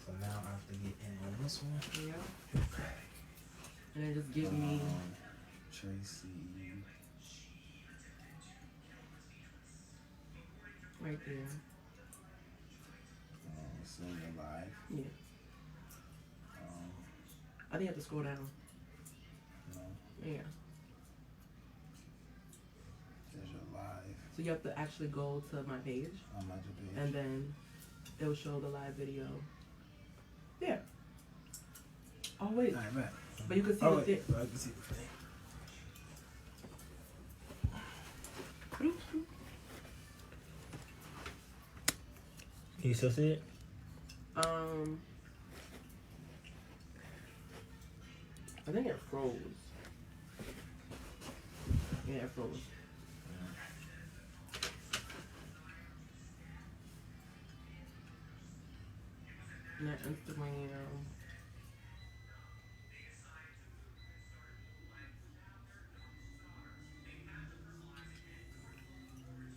So now I have to get in on this one. Yeah. And then just give me Tracey. right there. So you're live. Yeah. I think you have to scroll down. No. Yeah. There's your live. So you have to actually go to my page. On my page. And then it'll show the live video. Yeah. Oh wait. Alright, man. But you can see the thing. I can see the thing. Can you still see it? I think it froze. Yeah, it froze. And that Instagram.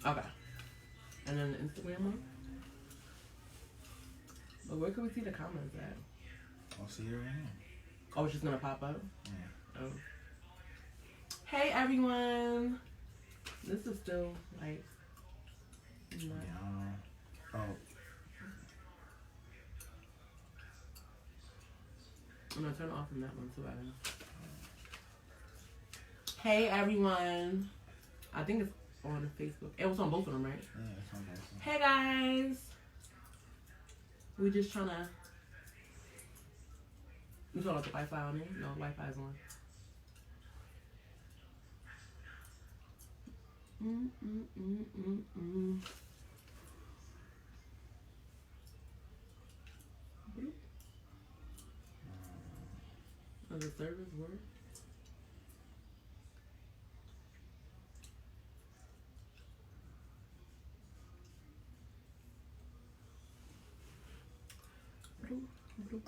Okay. And then the Instagram one? But where can we see the comments at? I'll see you right now. Oh, it's just gonna pop up? Yeah. Oh. Hey everyone! This is still like. Yeah. Oh. I'm gonna turn it off from that one too, Adam. Hey everyone! I think it's on Facebook. It was on both of them, right? Yeah, it's on both of them. Hey guys! We just trying to. You talking about the Wi-Fi on there? No, Wi-Fi's on. Does the service work?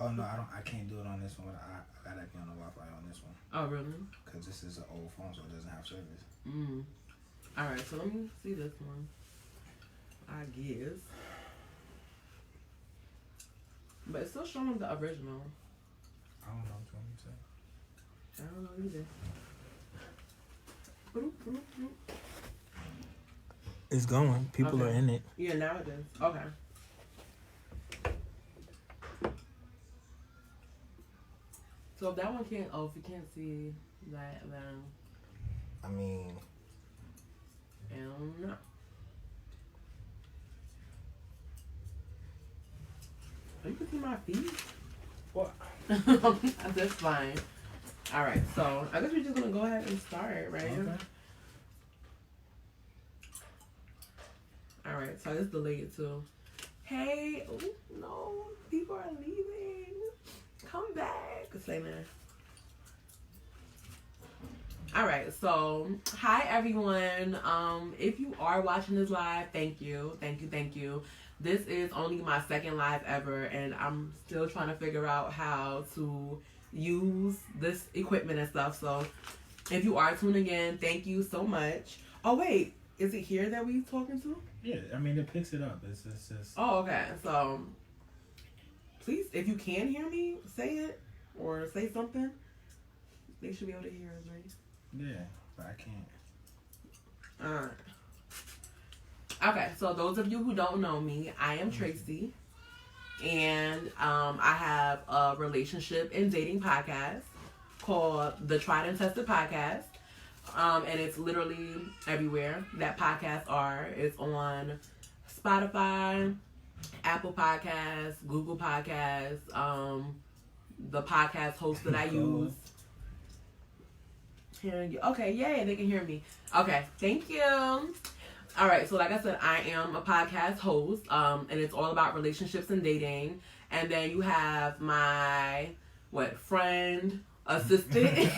Oh no, I can't do it on this one. I gotta be on the Wi-Fi on this one. Oh really? Cause this is an old phone, so it doesn't have service. All right, so let me see this one. I guess, but it's still showing the original. I don't know what you want me to say. I don't know either. It's going. People Okay. are in it. Yeah, now it is. Okay. So if that one can't, if you can't see that, then I mean, I don't know. Oh, you can see my feet? what? That's fine. All right, so I guess we're just gonna go ahead and start, right? Okay. All right, so I just delayed too. Hey, oh no, people are leaving. Come back. Say that. All right, so hi everyone. If you are watching this live, thank you. This is only my second live ever, and I'm still trying to figure out how to use this equipment and stuff. So if you are tuning in, thank you so much. Oh wait, is it here that we talking to? Yeah, I mean it picks it up. It's just. Oh, okay. So please, if you can hear me, say it or say something. They should be able to hear us, right? Yeah, but I can't. Alright. Okay, so those of you who don't know me, I am Tracey. And I have a relationship and dating podcast called the Tried and Tested Podcast. And it's literally everywhere that podcasts are. It's on Spotify, Apple Podcasts, Google Podcasts, the podcast host that I use. Hearing you. Okay, yay, they can hear me. Okay, thank you. All right, so like I said, I am a podcast host, and it's all about relationships and dating. And then you have my, friend, assistant.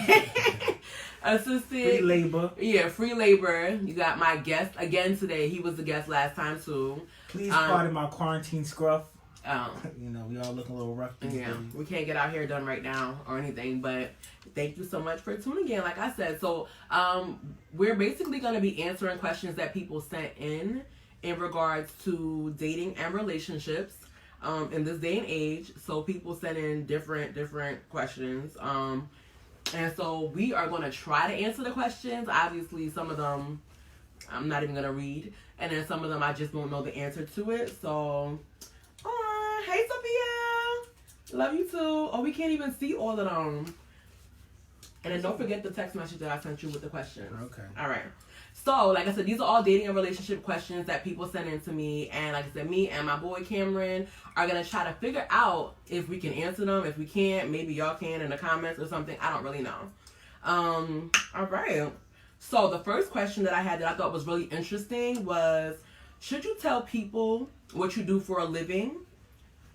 Free labor. Yeah, free labor. You got my guest again today. He was the guest last time too. Please pardon my quarantine scruff. You know, we all look a little rough these days. We can't get our hair done right now or anything, but thank you so much for tuning in. Like I said, so we're basically going to be answering questions that people sent in regards to dating and relationships. in this day and age. So people send in different questions. And so we are going to try to answer the questions. Obviously, some of them I'm not even going to read. And then some of them I just don't know the answer to it. So, hey, Sophia. Love you too. Oh, we can't even see all of them. And then don't forget the text message that I sent you with the questions. Okay. All right. So, like I said, these are all dating and relationship questions that people send in to me. And like I said, me and my boy Cameron are going to try to figure out if we can answer them. If we can't, maybe y'all can in the comments or something. I don't really know. All right. So, the first question that I had that I thought was really interesting was, should you tell people what you do for a living?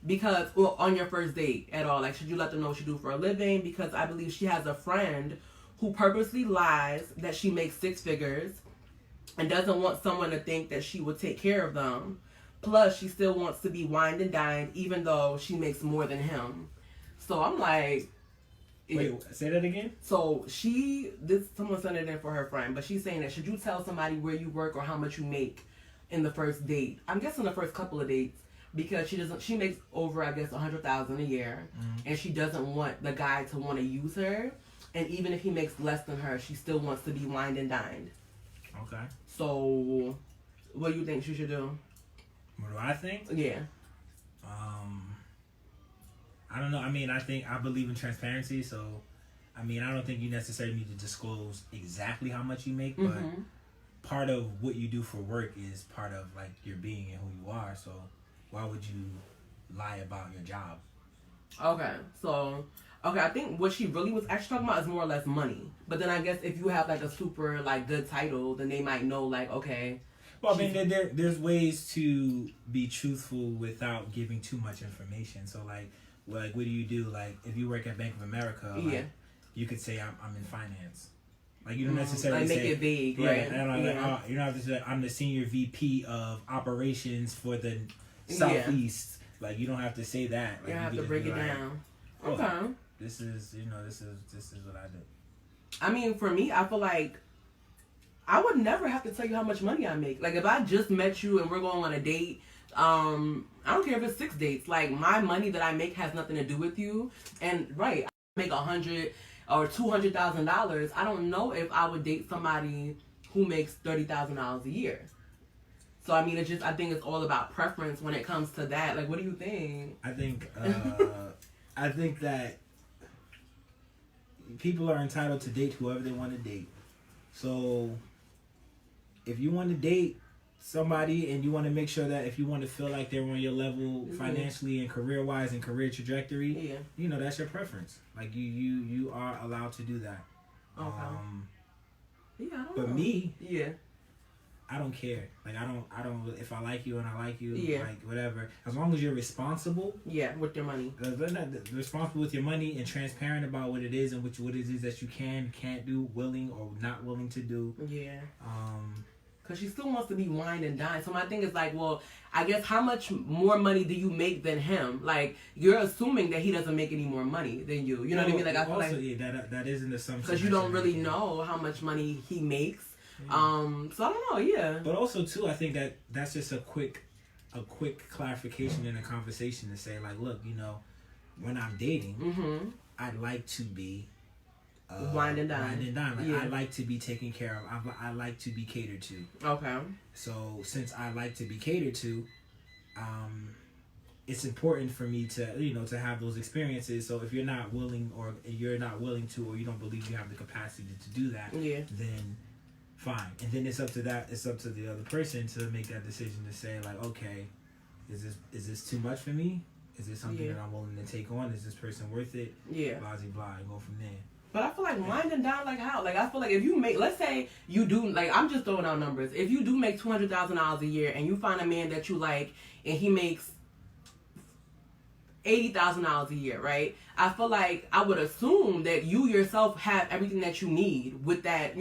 Because, well, on your first date at all. Like, should you let them know what you do for a living? Because I believe she has a friend who purposely lies that she makes 6 figures and doesn't want someone to think that she would take care of them. Plus, she still wants to be wined and dined even though she makes more than him. So I'm like... Wait, say that again? So someone sent it in for her friend, but she's saying that should you tell somebody where you work or how much you make in the first date? I'm guessing the first couple of dates, because she makes over, I guess, $100,000 a year, and she doesn't want the guy to want to use her. And even if he makes less than her, she still wants to be wined and dined. Okay. So, what do you think she should do? What do I think? Yeah. I don't know. I mean, I believe in transparency, so I mean, I don't think you necessarily need to disclose exactly how much you make, but part of what you do for work is part of like your being and who you are. So why would you lie about your job? Okay. So, I think what she really was actually talking about is more or less money. But then I guess if you have like a super like good title, then they might know like, okay. Well, I mean, there's ways to be truthful without giving too much information. So like what do you do? Like if you work at Bank of America, like, you could say I'm in finance. Like you don't necessarily like make say, it vague, yeah, right? You don't have to say I'm the senior VP of operations for the Southeast. Like you don't have to say that. Like, you have to break it down. Okay. This is what I do. I mean, for me, I feel like I would never have to tell you how much money I make. Like if I just met you and we're going on a date, I don't care if it's 6 dates. Like my money that I make has nothing to do with you. And I make $100,000 or $200,000. I don't know if I would date somebody who makes $30,000 a year. So I mean, I think it's all about preference when it comes to that. Like, what do you think? I think that people are entitled to date whoever they want to date. So if you want to date somebody and you want to make sure that if you want to feel like they're on your level financially and career wise and career trajectory, that's your preference. Like you are allowed to do that. Okay. I don't but know. Me, I don't care. Like I don't. If I like you and I like you, Yeah. like whatever. As long as you're responsible. Yeah, with your money. Responsible with your money and transparent about what it is and what it is that you can't do, willing or not willing to do. Yeah. Because she still wants to be wined and dined. So my thing is like, well, I guess how much more money do you make than him? Like, you're assuming that he doesn't make any more money than you. You know what I mean? Like, I feel also, like... that is an assumption. Because you don't really know how much money he makes. So I don't know, But also, too, I think that's just a quick clarification in a conversation to say, like, look, when I'm dating, I'd like to be... Wined and dined. Like, I like to be taken care of. I like to be catered to. Okay. So since I like to be catered to, it's important for me to to have those experiences. So if you're not willing to, or you don't believe you have the capacity to do that, then fine. And then it's up to the other person to make that decision to say like, okay, is this too much for me? Is this something that I'm willing to take on? Is this person worth it? Yeah. Blah blah, and go from there. But I feel like winding down, like how? Like I feel like if you make, let's say you do, like I'm just throwing out numbers. If you do make $200,000 a year and you find a man that you like and he makes $80,000 a year, right? I feel like I would assume that you yourself have everything that you need with that,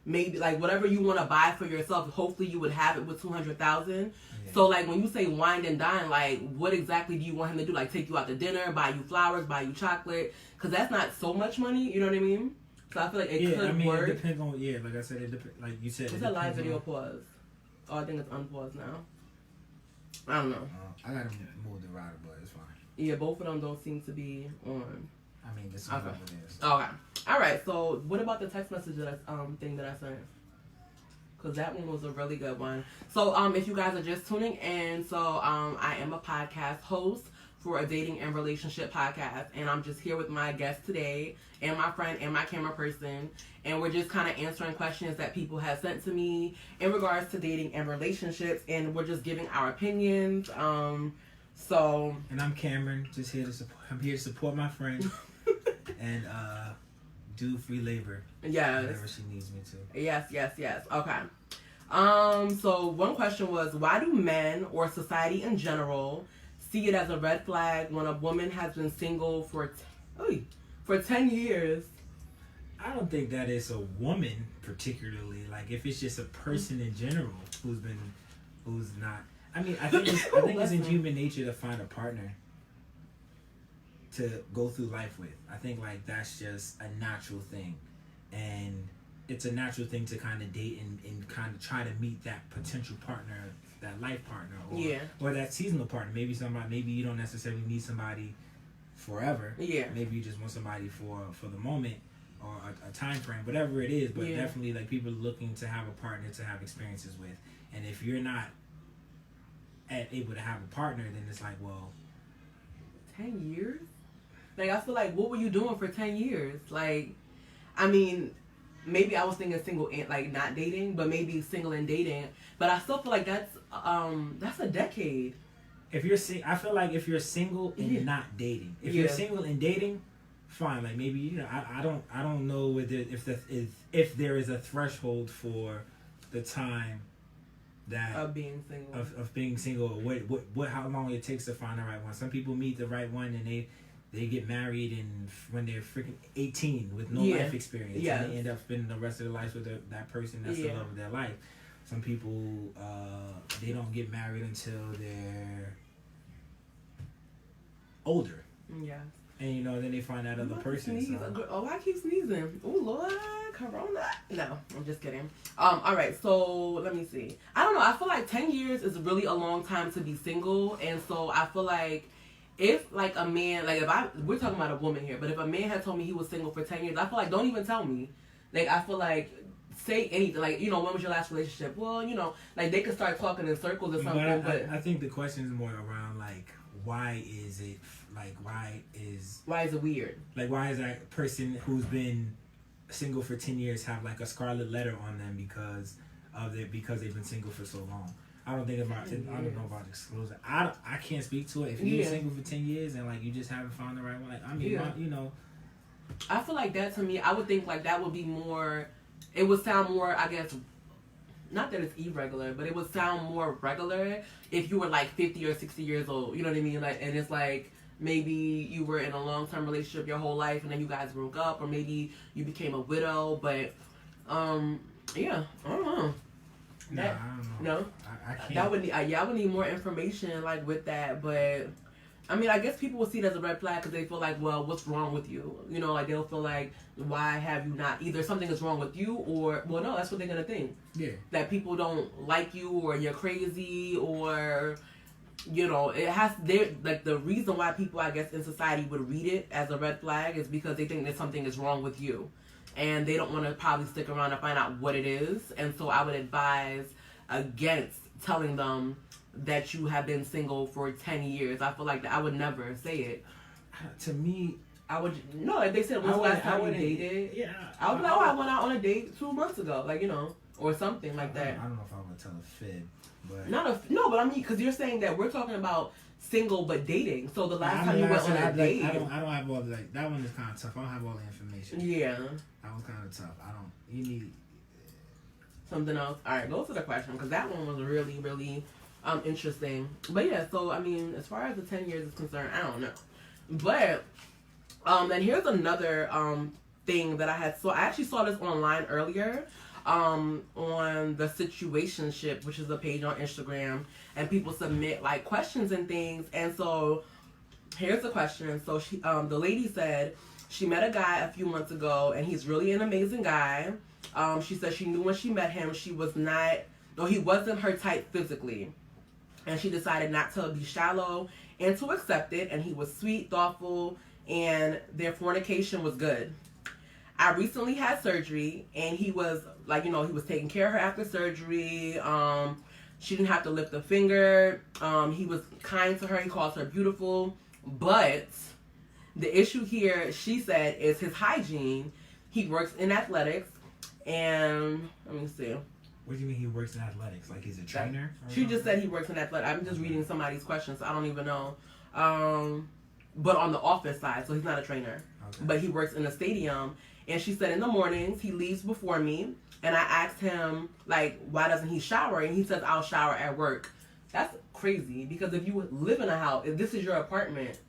maybe like whatever you want to buy for yourself. Hopefully you would have it with $200,000. Yeah. So like when you say wine and dine, like what exactly do you want him to do? Like take you out to dinner, buy you flowers, buy you chocolate? Because that's not so much money. You know what I mean? So I feel like it could work. It depends on like I said, like you said. What's that live video pause? Oh, I think it's unpaused now. I don't know. I gotta move the router, but it's fine. Yeah, both of them don't seem to be on. I mean, this is okay. what it is. Okay. All right. So, what about the text message thing that I sent? Because that one was a really good one. So, if you guys are just tuning in, so I am a podcast host for a dating and relationship podcast, and I'm just here with my guest today, and my friend, and my camera person, and we're just kind of answering questions that people have sent to me in regards to dating and relationships, and we're just giving our opinions. So. And I'm Cameron, just here to support. I'm here to support my friend, and do free labor. Yes. Whenever she needs me to. Yes. Okay. So one question was, why do men or society in general see it as a red flag when a woman has been single for 10 years? I don't think that it's a woman particularly. Like, if it's just a person in general who's not. I mean, I think it's in human nature to find a partner to go through life with. I think, like, that's just a natural thing, and it's a natural thing to kind of date and kind of try to meet that potential partner, that life partner, or that seasonal partner. Maybe you don't necessarily need somebody forever. Yeah. Maybe you just want somebody for the moment or a time frame, whatever it is. But definitely, like, people are looking to have a partner to have experiences with. And if you're not able to have a partner, then it's like, well, 10 years? Like, I feel like, what were you doing for 10 years? Like, I mean, maybe I was thinking single and, like, not dating, but maybe single and dating. But I still feel like that's a decade. I feel like if you're single and not dating, if you're single and dating, fine. Like, maybe, I don't know whether if there is a threshold for the time that of being single, of being single, or how long it takes to find the right one. Some people meet the right one and they get married and when they're freaking 18 with no life experience, and they end up spending the rest of their life with that person that's the love of their life. Some people they don't get married until they're older. Yeah. And then they find that other person. So. Oh, I keep sneezing. Oh Lord, Corona. No, I'm just kidding. All right. So let me see. I don't know. I feel like 10 years is really a long time to be single, and so I feel like if like a man, like we're talking about a woman here, but if a man had told me he was single for 10 years, I feel like don't even tell me. Like I feel like say anything. Like when was your last relationship? Well, like they could start talking in circles or something. But I think the question is more around like why is it weird? Like, why is that person who's been single for 10 years have like a scarlet letter on them because they've been single for so long? I don't know about exclusive. I can't speak to it. If you're single for 10 years and like you just haven't found the right one, like, I mean, I feel like that to me, I would think like that would be more. It would sound more, I guess. Not that it's irregular, but it would sound more regular if you were like 50 or 60 years old. You know what I mean? Like, and it's like maybe you were in a long-term relationship your whole life, and then you guys broke up, or maybe you became a widow. But, I don't know. I don't know. No, I can't. That would need. I would need more information like with that, but. I mean, I guess people will see it as a red flag because they feel like, well, what's wrong with you? Like they'll feel like, why have you not? Either something is wrong with you, or well, no, that's what they're gonna think. Yeah. That people don't like you, or you're crazy, or it has. Like the reason why people, I guess, in society would read it as a red flag is because they think that something is wrong with you, and they don't want to probably stick around and find out what it is. And so I would advise against telling them that you have been single for 10 years. I feel like that I would never say it. To me, I would if they said when's the last time you dated. Yeah, I would know I went out on a date 2 months ago, like or something like that. I don't know if I would tell a fib, but but I mean, because you're saying that we're talking about single but dating. So the last time you went on a date, I don't have all that one is kind of tough. I don't have all the information. Yeah, that was kind of tough. You need something else. All right, go to the question because that one was really, really. Interesting. But yeah, so I mean, as far as the 10 years is concerned, I don't know. But and here's another thing that I had. So I actually saw this online earlier on the Situationship, which is a page on Instagram, and people submit like questions and things. And so here's the question. So she the lady said she met a guy a few months ago and he's really an amazing guy. She said she knew when she met him he wasn't her type physically. and she decided not to be shallow and to accept it. And he was sweet, thoughtful, and their fornication was good. I recently had surgery, and he was like, he was taking care of her after surgery. She didn't have to lift a finger. He was kind to her. He calls her beautiful. But the issue here, she said, is his hygiene. He works in athletics, and let me see. What do you mean he works in athletics? Like he's a trainer? She just said he works in athletics. I'm just reading somebody's questions, so I don't even know. But on the office side, so he's not a trainer. Okay. But he works in a stadium. And she said in the mornings, he leaves before me. And I asked him, like, why doesn't he shower? And he says, I'll shower at work. That's crazy. Because if you live in a house, if this is your apartment,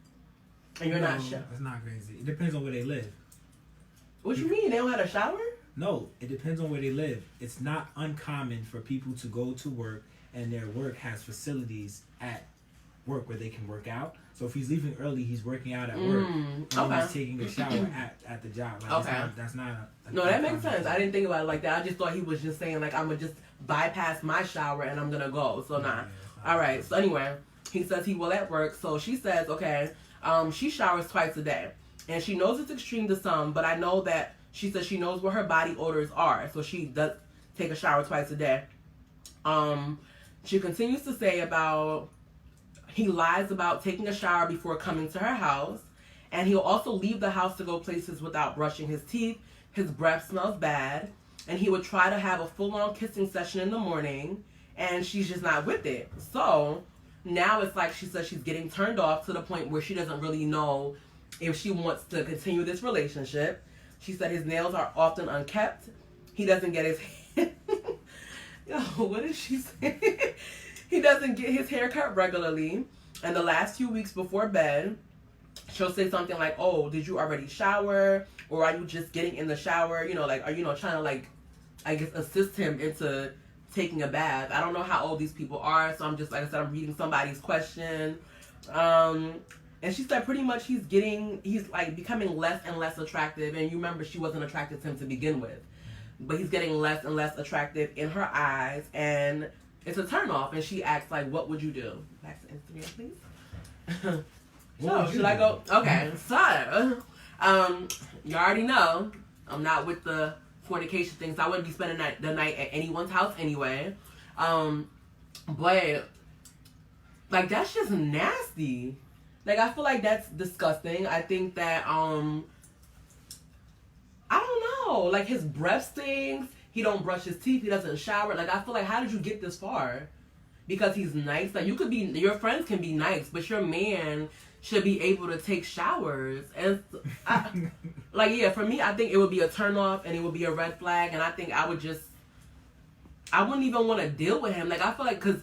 and you're not showering. That's not crazy. It depends on where they live. What you mean? They don't have a shower? No, it depends on where they live. It's not uncommon for people to go to work and their work has facilities at work where they can work out. So if he's leaving early, he's working out at work. And he's taking a shower at the job. Like, okay. That's not a no, that makes sense. I didn't think about it like that. I just thought he was just saying, like, I'm going to just bypass my shower and I'm going to go. So, nah. All right. So, anyway, he says he will at work. So, she says, okay, she showers twice a day. And she knows it's extreme to some, but I know that she says she knows where her body odors are. So, she does take a shower twice a day. She continues to say about... He lies about taking a shower before coming to her house. And he'll also leave the house to go places without brushing his teeth. His breath smells bad. And he would try to have a full-on kissing session in the morning. And she's just not with it. So now it's like she says she's getting turned off to the point where she doesn't really know if she wants to continue this relationship. She said his nails are often unkept. He doesn't get his... Yo, what did she say? He doesn't get his hair cut regularly. And the last few weeks before bed, she'll say something like, oh, did you already shower? Or are you just getting in the shower? Like, are you trying to, like, I guess, assist him into taking a bath. I don't know how old these people are. So I'm just, like I said, I'm reading somebody's question. And she said pretty much he's like becoming less and less attractive. And you remember she wasn't attracted to him to begin with. But he's getting less and less attractive in her eyes. And it's a turnoff, and she asks, like, what would you do? Back to Instagram, please. So, should I go? Okay, so, you already know, I'm not with the fornication thing, so I wouldn't be spending the night at anyone's house anyway. But, like, that's just nasty. Like, I feel like that's disgusting. I think that, I don't know, like, his breath stinks. He don't brush his teeth. He doesn't shower. Like, I feel like, how did you get this far? Because he's nice. Like, your friends can be nice, but your man should be able to take showers. And, for me, I think it would be a turnoff and it would be a red flag. And I think I wouldn't even want to deal with him. Like, I feel like, because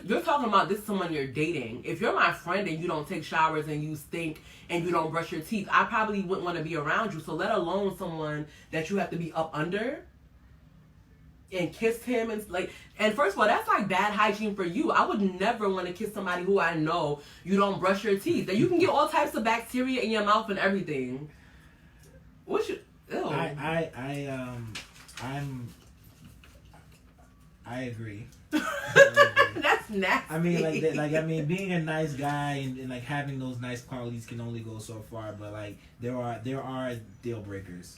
you're talking about this someone you're dating. If you're my friend and you don't take showers and you stink and you don't brush your teeth, I probably wouldn't want to be around you. So let alone someone that you have to be up under and kiss him and first of all, that's like bad hygiene for you. I would never want to kiss somebody who I know you don't brush your teeth. That you can get all types of bacteria in your mouth and everything. What you? Ew. I agree. That's nasty. I mean, being a nice guy and like having those nice qualities can only go so far. But like there are deal breakers.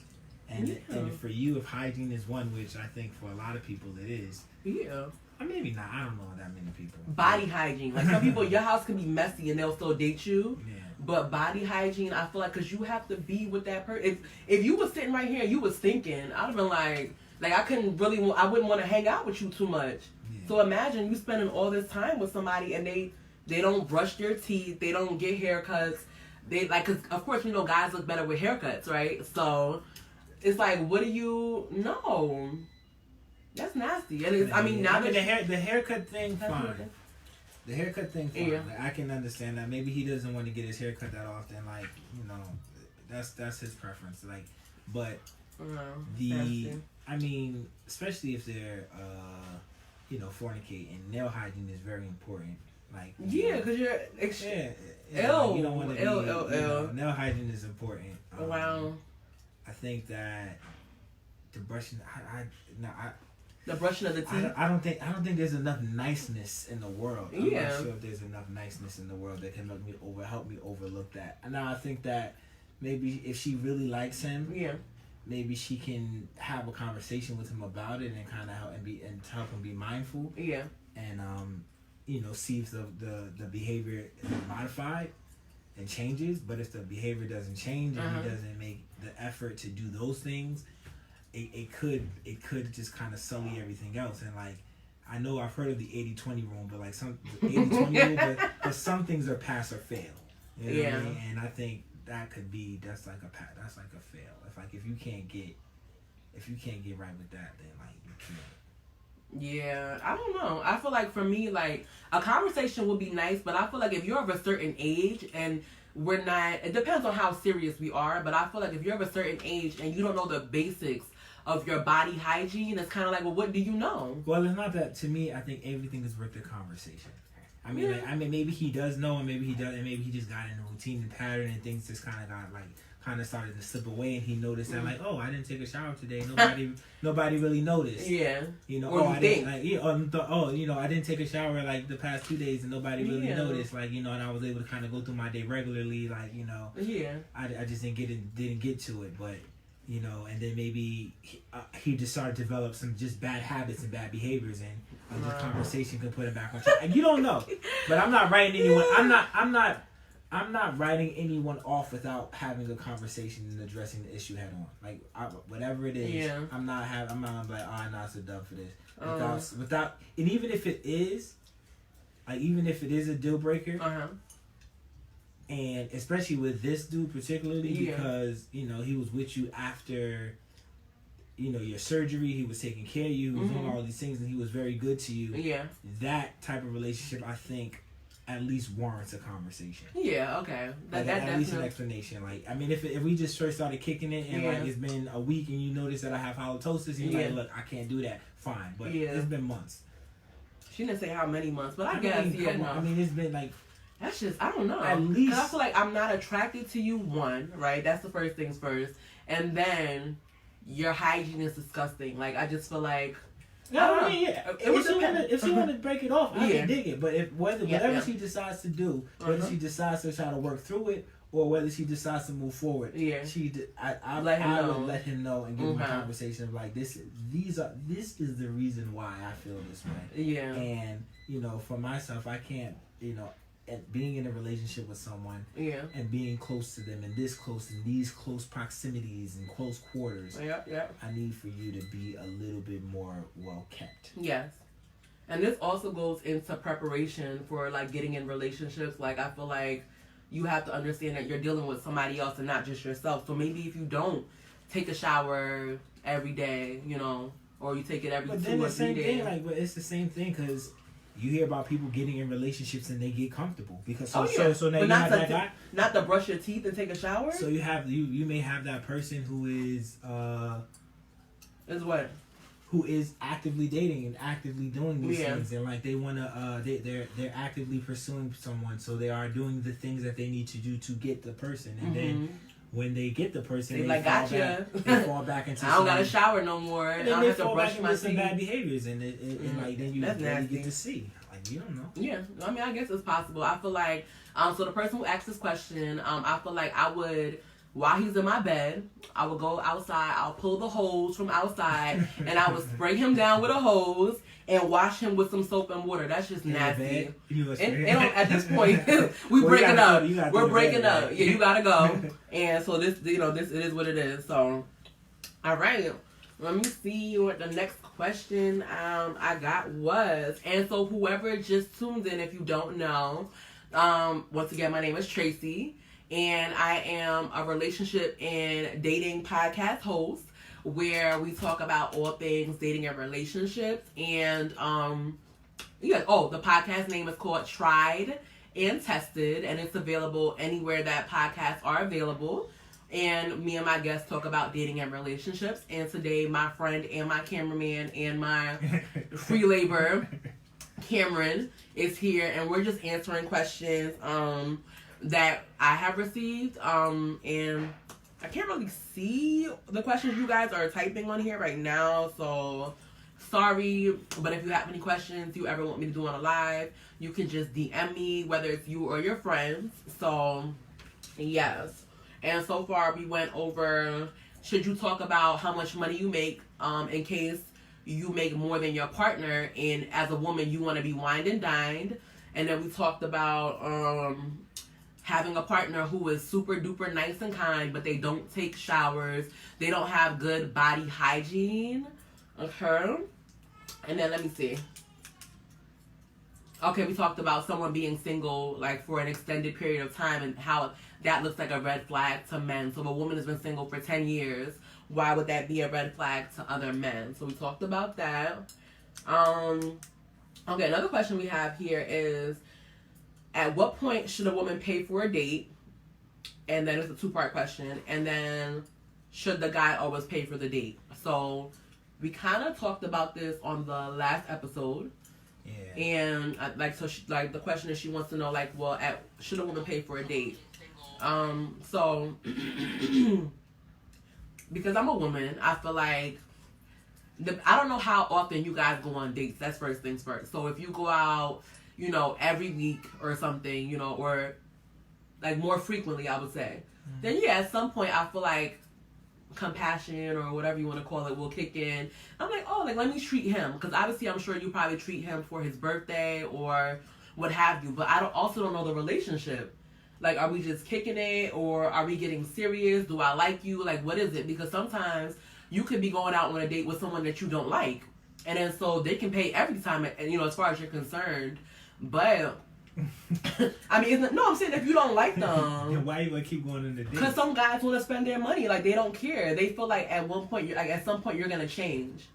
And for you, if hygiene is one, which I think for a lot of people it is. Yeah. Or maybe not. I don't know that many people. Body hygiene. Like some people, your house can be messy and they'll still date you. Yeah. But body hygiene, I feel like, because you have to be with that person. If you was sitting right here and you was thinking, I'd have been like I wouldn't want to hang out with you too much. Yeah. So imagine you spending all this time with somebody and they don't brush their teeth, they don't get haircuts. Because of course, guys look better with haircuts, right? So it's like, what do you know? That's nasty. And the haircut thing, fine. The haircut thing, fine. Yeah. Like, I can understand that. Maybe he doesn't want to get his haircut that often. Like, that's his preference. Like, but especially if they're fornicating, nail hygiene is very important. Like, because you're you don't want to be nail hygiene is important. Wow. I think that the brushing, The brushing of the teeth. I don't think there's enough niceness in the world. I'm Yeah. not sure if there's enough niceness in the world that can help me overlook that. And now I think that maybe if she really likes him, yeah, maybe she can have a conversation with him about it and kind of help him be mindful. Yeah. And see if the behavior is modified and changes. But if the behavior doesn't change and he doesn't make the effort to do those things, it could just kind of sully everything else. And like, I know I've heard of the 80-20 rule, but like the 80-20 rule, but some things are pass or fail. You know what I mean? And I think that's like a fail. If you can't get right with that, then like you can't. Yeah, I don't know. I feel like for me, like, a conversation would be nice, but I feel like if you're of a certain age and we're not, it depends on how serious we are, but I feel like if you're of a certain age and you don't know the basics of your body hygiene, it's kind of like, well, what do you know? Well, it's not that. To me, I think everything is worth the conversation. I mean, maybe he does know, and maybe he does, and maybe he just got in a routine and pattern, and things just kind of started to slip away, and he noticed that, like, oh, I didn't take a shower today. Nobody really noticed. Yeah. I didn't take a shower like the past 2 days, and nobody really noticed. Like, and I was able to kind of go through my day regularly. Like, Yeah. I just didn't get to it, but. And then maybe he just started to develop some just bad habits and bad behaviors, and the conversation can put him back on track. And you don't know, but I'm not writing anyone. I'm not writing anyone off without having a conversation and addressing the issue head on. Like whatever it is, I'm not like, oh, no, it's a dub for this. Without, and even if it is a deal breaker. And especially with this dude particularly, because, he was with you after, your surgery. He was taking care of you. He was doing all these things, and he was very good to you. Yeah. That type of relationship, I think, at least warrants a conversation. Yeah, okay. At least an explanation. Like, I mean, if we just first started kicking it, and, like, it's been a week, and you notice that I have halitosis, and you're like, look, I can't do that. Fine. But it's been months. She didn't say how many months, but I guess, no. I mean, it's been, like... That's just, I don't know. At least. Because I feel like I'm not attracted to you, one, right? That's the first things first. And then your hygiene is disgusting. Like, I just feel like... No, I mean, if she want to break it off, I can dig it. But whatever she decides to do, whether she decides to try to work through it, or whether she decides to move forward, I would let him know and give him a conversation of like, this is the reason why I feel this way. Yeah. And, for myself, I can't, and being in a relationship with someone and being close to them and this close in these close proximities and close quarters, I need for you to be a little bit more well kept. Yes. And this also goes into preparation for like getting in relationships. Like, I feel like you have to understand that you're dealing with somebody else and not just yourself. So maybe if you don't take a shower every day, or you take it every 2 or 3 days. But it's the same thing, because you hear about people getting in relationships and they get comfortable because so now you have that guy. Not to brush your teeth and take a shower. So you may have that person who is what? Who is actively dating and actively doing these things, and like they wanna they're actively pursuing someone, so they are doing the things that they need to do to get the person, and then when they get the person, they fall back into I don't gotta shower no more. And then I don't have to brush my teeth. Some bad behaviors, and like then you really get to see. Like, you don't know. Yeah, I mean, I guess it's possible. I feel like so the person who asked this question, I feel like I would, while he's in my bed, I would go outside. I'll pull the hose from outside, and I would spray him down with a hose and wash him with some soap and water. That's just nasty. And at this point, we're breaking up. We're breaking up. Yeah, you gotta go. And so this, this it is what it is. So, all right. Let me see what the next question I got was. And so whoever just tuned in, if you don't know, once again, my name is Tracey, and I am a relationship and dating podcast host, where we talk about all things dating and relationships. And the podcast name is called Tried and Tested, and it's available anywhere that podcasts are available. And me and my guests talk about dating and relationships. And today, my friend and my cameraman and my free labor, Cameron, is here, and we're just answering questions that I have received. And I can't really see the questions you guys are typing on here right now, so sorry, but if you have any questions you ever want me to do on a live, you can just DM me, whether it's you or your friends. So, yes. And so far we went over, should you talk about how much money you make in case you make more than your partner, and as a woman you want to be wined and dined. And then we talked about having a partner who is super duper nice and kind, but they don't take showers, they don't have good body hygiene. Okay. And then let me see. Okay, we talked about someone being single like for an extended period of time and how that looks like a red flag to men. So if a woman has been single for 10 years, why would that be a red flag to other men? So we talked about that. Okay, another question we have here is, at what point should a woman pay for a date? And then it's a 2-part question. And then, should the guy always pay for the date? So we kind of talked about this on the last episode. Yeah. And the question is, she wants to know like, well, should a woman pay for a date? So because I'm a woman, I feel like I don't know how often you guys go on dates. That's first things first. So if you go out, every week or something, or like more frequently, I would say, then yeah, at some point I feel like compassion or whatever you want to call it will kick in. I'm like, oh, like let me treat him, because obviously I'm sure you probably treat him for his birthday or what have you. But I also don't know the relationship. Like, are we just kicking it, or are we getting serious? Do I like you? Like, what is it? Because sometimes you could be going out on a date with someone that you don't like, and then so they can pay every time, and as far as you're concerned. But I mean, I'm saying if you don't like them, then why you gonna keep going on the date? Because some guys want to spend their money, like they don't care. They feel like at some point you're gonna change.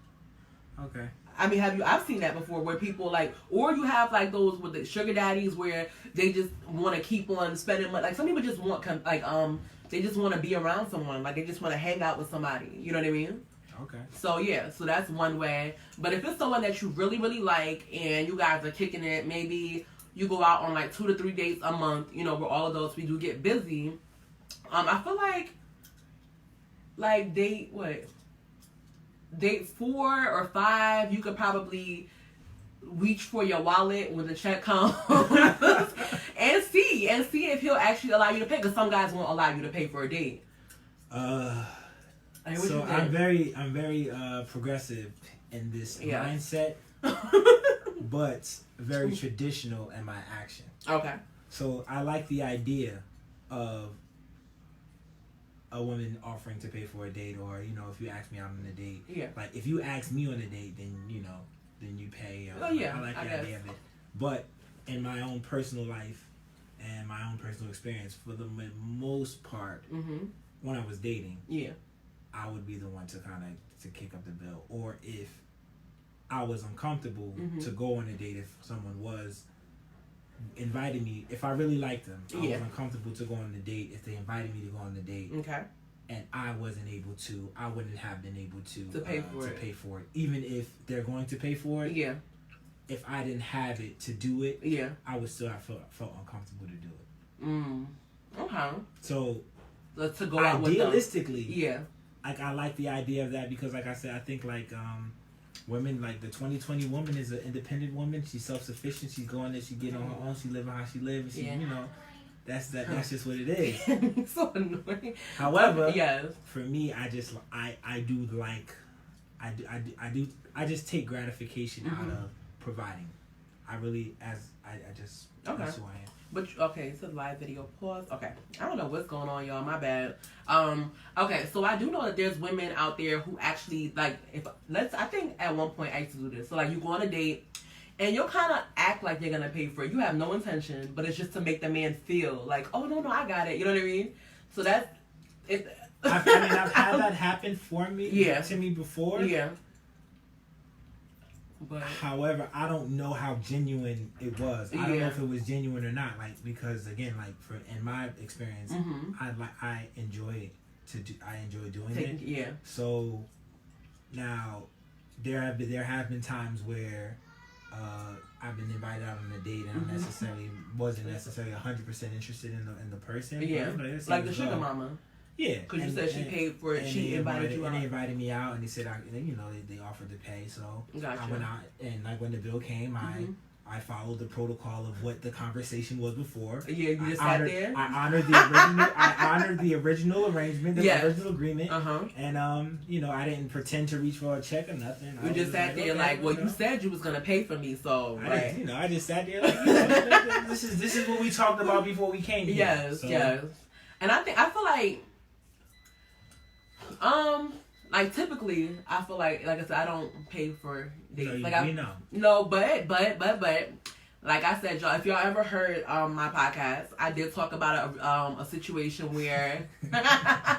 Okay. I mean, I've seen that before, where people like, or you have like those with the sugar daddies where they just want to keep on spending money. Like some people just want they just want to be around someone, like they just want to hang out with somebody. You know what I mean? Okay. So yeah, so that's one way. But if it's someone that you really, really like and you guys are kicking it, maybe you go out on like 2 to 3 dates a month, where all of those we do get busy. I feel like date 4 or 5, you could probably reach for your wallet when the check comes and see if he'll actually allow you to pay, because some guys won't allow you to pay for a date. So I'm very progressive in this mindset, but very traditional in my action. Okay. So I like the idea of a woman offering to pay for a date, or if you ask me out on a date. Yeah. Like if you ask me on a date, then then you pay. Oh yeah. I like the idea of it. But in my own personal life and my own personal experience, for the most part, when I was dating, I would be the one to kick up the bill, or if I was uncomfortable to go on a date, if someone was invited me, if I really liked them, I was uncomfortable to go on the date if they invited me to go on the date. Okay. And I wasn't able to, I wouldn't have been able to pay for it. Even if they're going to pay for it. Yeah. If I didn't have it to do it, I would still have felt uncomfortable to do it. Okay. So to go out with them. Idealistically, like I like the idea of that, because like I said, I think like women, like the 2020 woman is an independent woman. She's self-sufficient. She's going there. She get on her own. She living how she lives. She, that's just what it is. So annoying. However, for me, I just take gratification out of providing. That's who I am. But okay, it says live video pause. Okay, I don't know what's going on, y'all. My bad. Okay, so I do know that there's women out there who actually I think at one point I used to do this. So like you go on a date, and you'll kind of act like you're gonna pay for it. You have no intention, but it's just to make the man feel like, oh no, I got it. You know what I mean? So that's it. I've had that happen to me before. Yeah. But however, I don't know how genuine it was. I don't know if it was genuine or not. Like, because again, like in my experience, I enjoy doing it. Yeah. So now there have been times where I've been invited out on a date and I wasn't necessarily 100% interested in the person. Yeah. Like the sugar mama. Yeah, because you said she paid for it. She invited you out. And they invited me out, and they said, they offered to pay. So gotcha. I went out, and like when the bill came, I followed the protocol of what the conversation was before. Yeah, you just sat there. I honored the original. I honored the original arrangement, the original agreement. And I didn't pretend to reach for a check or nothing. You just sat there like, well, you said you was gonna pay for me, so I just sat there like, this is what we talked about before we came here. Yes, yes. And I feel like typically, I feel like I said, I don't pay for dates. No, but like I said, y'all, if y'all ever heard my podcast, I did talk about a situation where I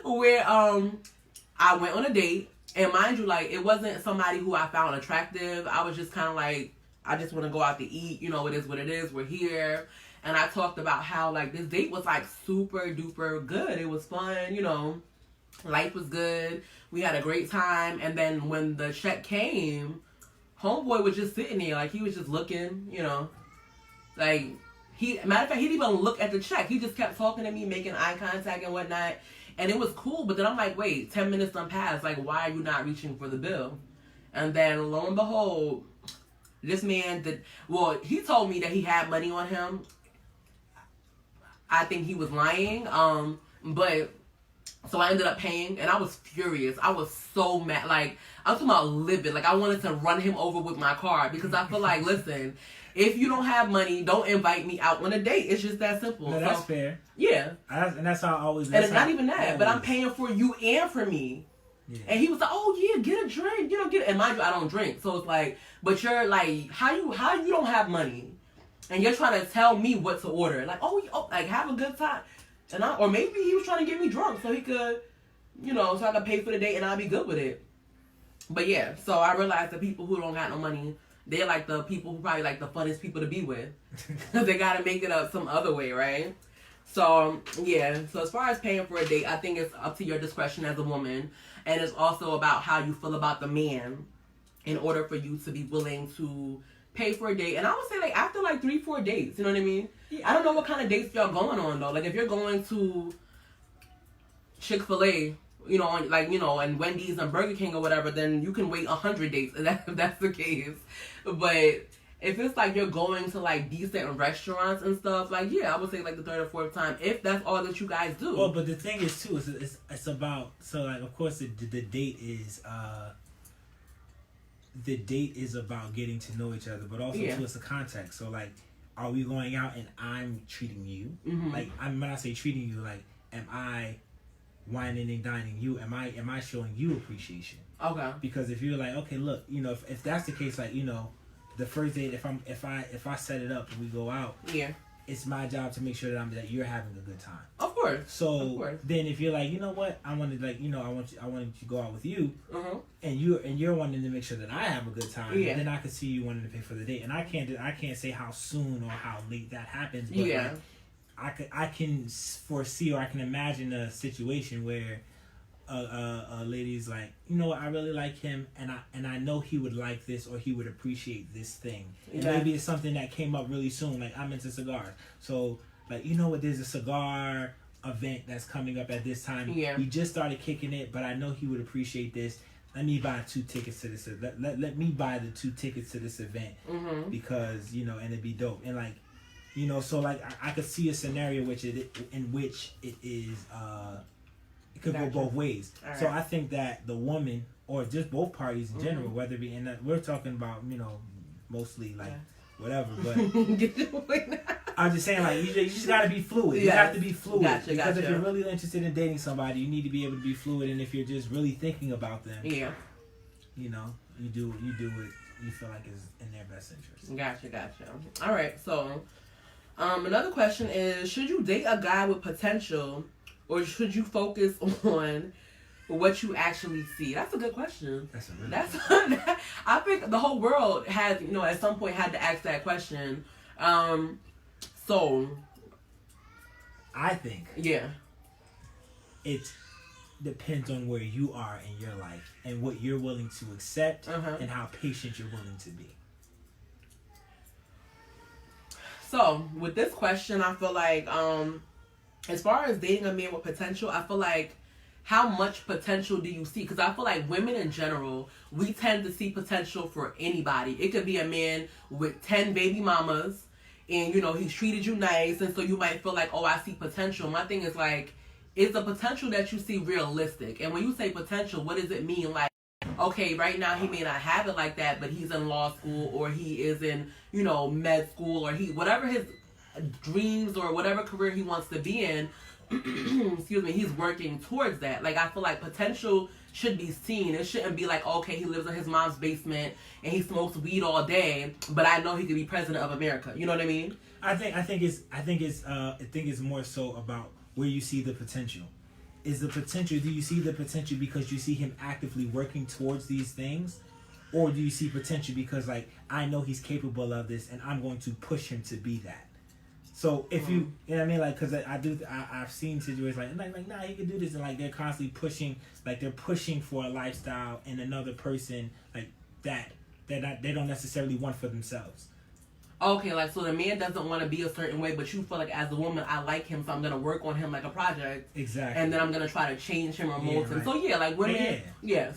went on a date, and mind you, like, it wasn't somebody who I found attractive. I was just kind of like, I just want to go out to eat. It is what it is. We're here. And I talked about how, like, this date was, like, super duper good. It was fun, life was good. We had a great time. And then when the check came, homeboy was just sitting there. Like, he was just looking, Like, matter of fact, he didn't even look at the check. He just kept talking to me, making eye contact and whatnot. And it was cool. But then I'm like, wait, 10 minutes done passed. Like, why are you not reaching for the bill? And then, lo and behold, this man he told me that he had money on him. I think he was lying. But so I ended up paying, and I was furious. I was so mad. Like, I'm talking about livid. Like, I wanted to run him over with my car because I feel like, listen, if you don't have money, don't invite me out on a date. It's just that simple. No, that's fair. Yeah. And that's how I always. And it's not even that, but I'm paying for you and for me. Yeah. And he was like, "Oh yeah, get a drink, get it." And mind you, I don't drink, so it's like, but you're like, how you don't have money, and you're trying to tell me what to order? Like, like have a good time, or maybe he was trying to get me drunk so he could, so I could pay for the date and I'll be good with it. But yeah, so I realized that people who don't got no money, they're like the people who probably like the funnest people to be with, because they gotta make it up some other way, right? So yeah, so as far as paying for a date, I think it's up to your discretion as a woman. And it's also about how you feel about the man in order for you to be willing to pay for a date. And I would say, like, after, like, 3-4 dates, you know what I mean? Yeah. I don't know what kind of dates y'all going on, though. Like, if you're going to Chick-fil-A, and Wendy's and Burger King or whatever, then you can wait 100 dates if that's the case. But if it's, like, you're going to, like, decent restaurants and stuff, like, yeah, I would say, like, the 3rd or 4th time, if that's all that you guys do. Well, but the thing is, too, it's about, so, like, of course, the date is about getting to know each other, but also, too, it's a context. So, like, are we going out and I'm treating you? Mm-hmm. Like, when I say treating you, like, am I whining and dining you? Am I showing you appreciation? Okay. Because if you're like, okay, look, if that's the case, like, the first date, if I set it up and we go out, it's my job to make sure that you're having a good time. Of course. So then, if you're like, you know what, I wanted to go out with you, and you're wanting to make sure that I have a good time, then I could see you wanting to pay for the date, and I can't say how soon or how late that happens, but I can foresee or I can imagine a situation where a lady's like, I really like him, and I know he would like this or he would appreciate this thing. And maybe it's something that came up really soon. Like, I'm into cigars, so like, there's a cigar event that's coming up at this time. Yeah. We just started kicking it, but I know he would appreciate this. Let me buy 2 tickets to this. Let me buy the 2 tickets to this event because and it'd be dope. And like, so like I could see a scenario in which it is. It could go both ways. Right. So I think that the woman, or just both parties in general, whether it be, and we're talking about, mostly like whatever, but I'm just saying, like, you just got to be fluid. You have to be fluid. Because if you're really interested in dating somebody, you need to be able to be fluid. And if you're just really thinking about them, you do what you feel like is in their best interest. Gotcha. All right. So another question is, should you date a guy with potential, or should you focus on what you actually see? That's a good question. I think the whole world has, at some point had to ask that question. So I think it depends on where you are in your life and what you're willing to accept and how patient you're willing to be. So with this question, I feel like as far as dating a man with potential, I feel like, how much potential do you see? Because I feel like women in general, we tend to see potential for anybody. It could be a man with 10 baby mamas, and, you know, he's treated you nice, and so you might feel like, oh, I see potential. My thing is, like, is the potential that you see realistic? And when you say potential, what does it mean? Like, okay, right now he may not have it like that, but he's in law school, or he is in, you know, med school, or whatever his dreams or whatever career he wants to be in, excuse me, he's working towards that. Like, I feel like potential should be seen. It shouldn't be like, okay, he lives in his mom's basement and he smokes weed all day, but I know he could be president of America. You know what I mean? I think it's more so about where you see the potential. Is the potential, do you see the potential because you see him actively working towards these things? Or do you see potential because, like, I know he's capable of this and I'm going to push him to be that? So if you know what I mean, like, because I've seen situations like nah, he can do this, and like they're constantly pushing, like they're pushing for a lifestyle in another person, like that they don't necessarily want for themselves. Okay, like, so the man doesn't want to be a certain way, but you feel like, as a woman, I like him, so I'm gonna work on him like a project. Exactly. And then I'm gonna try to change him or mold him. Right. So yeah, like women,